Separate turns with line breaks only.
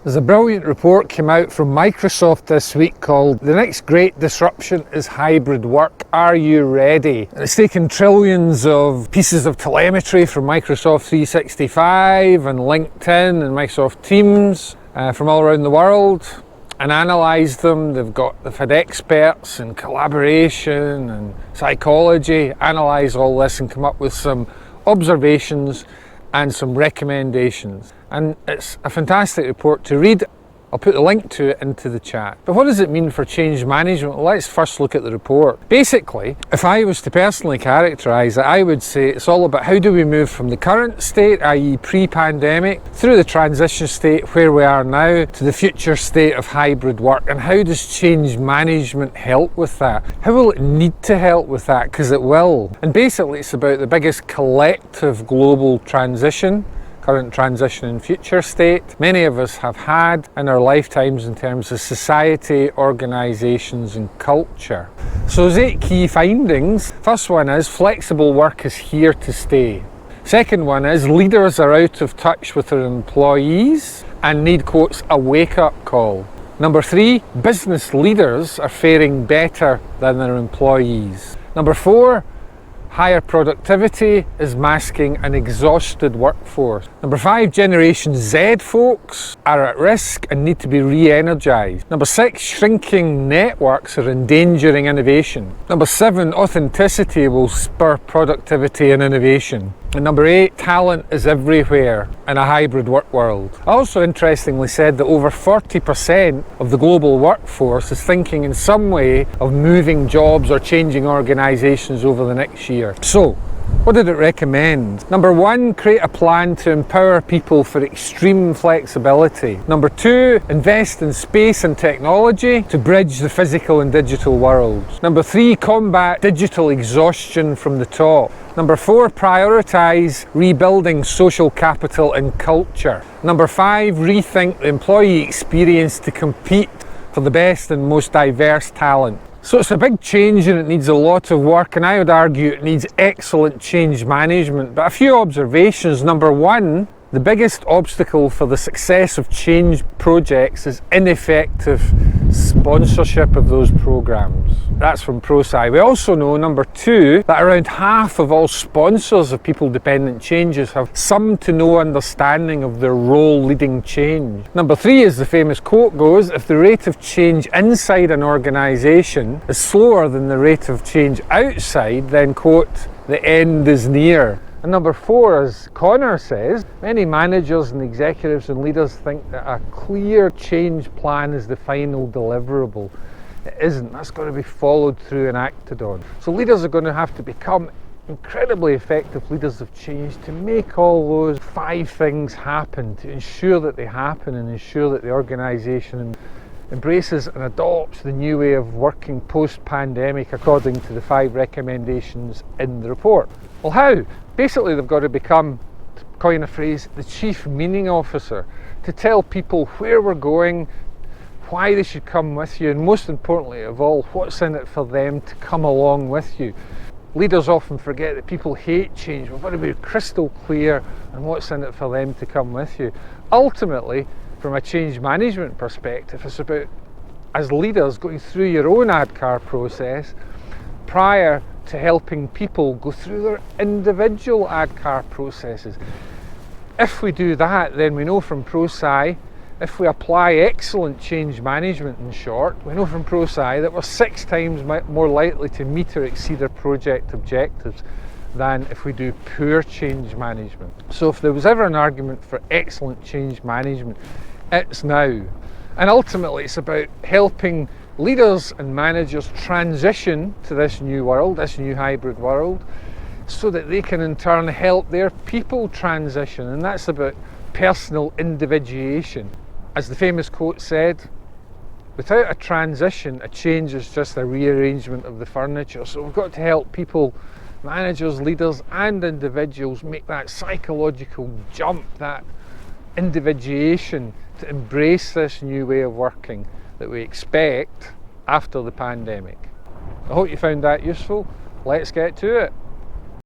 There's a brilliant report came out from Microsoft this week called "The Next Great Disruption is Hybrid Work. Are you ready?" And it's taken trillions of pieces of telemetry from Microsoft 365 and LinkedIn and Microsoft Teams from all around the world and analysed them. They've had experts in collaboration and psychology analyse all this and come up with some observations and some recommendations. And it's a fantastic report to read. I'll put the link to it into the chat. But what does it mean for change management? Well, let's first look at the report. Basically, if I was to personally characterise it, I would say it's all about how do we move from the current state, i.e. pre-pandemic, through the transition state where we are now, to the future state of hybrid work. And how does change management help with that? How will it need to help with that? Because it will. And basically it's about the biggest collective global transition, current transition and future state, many of us have had in our lifetimes in terms of society, organisations and culture. So there's 8 key findings. First one is flexible work is here to stay. Second one is leaders are out of touch with their employees and need, quotes, a wake-up call. Number 3, business leaders are faring better than their employees. Number 4, higher productivity is masking an exhausted workforce. Number 5, Generation Z folks are at risk and need to be re-energised. Number 6, shrinking networks are endangering innovation. Number 7, authenticity will spur productivity and innovation. And number 8, talent is everywhere in a hybrid work world. Also interestingly said that over 40% of the global workforce is thinking in some way of moving jobs or changing organisations over the next year. So, what did it recommend? Number 1, create a plan to empower people for extreme flexibility. Number 2, invest in space and technology to bridge the physical and digital worlds. Number 3, combat digital exhaustion from the top. Number 4, prioritise rebuilding social capital and culture. Number 5, rethink the employee experience to compete for the best and most diverse talent. So it's a big change and it needs a lot of work, and I would argue it needs excellent change management. But a few observations. Number 1, the biggest obstacle for the success of change projects is ineffective sponsorship of those programs. That's from ProSci. We also know, number 2, that around half of all sponsors of people-dependent changes have some to no understanding of their role leading change. Number 3, as the famous quote goes, if the rate of change inside an organisation is slower than the rate of change outside, then, quote, the end is near. And number 4, as Connor says, many managers and executives and leaders think that a clear change plan is the final deliverable. It isn't. That's got to be followed through and acted on. So leaders are going to have to become incredibly effective leaders of change to make all those 5 things happen, to ensure that they happen and ensure that the organisation embraces and adopts the new way of working post-pandemic according to the 5 recommendations in the report. Well, how? Basically, they've got to become, to coin a phrase, the chief meaning officer, to tell people where we're going, why they should come with you, and most importantly of all, what's in it for them to come along with you. Leaders often forget that people hate change. We've got to be crystal clear on what's in it for them to come with you. Ultimately, from a change management perspective, it's about, as leaders, going through your own ADKAR process prior to helping people go through their individual ADKAR processes. If we do that, then we know from ProSci, if we apply excellent change management, in short, we know from ProSci that we're 6 times more likely to meet or exceed our project objectives than if we do poor change management. So if there was ever an argument for excellent change management, it's now. And ultimately it's about helping leaders and managers transition to this new world, this new hybrid world, so that they can in turn help their people transition. And that's about personal individuation. As the famous quote said, without a transition, a change is just a rearrangement of the furniture. So we've got to help people, managers, leaders and individuals make that psychological jump, that individuation, to embrace this new way of working that we expect after the pandemic. I hope you found that useful. Let's get to it.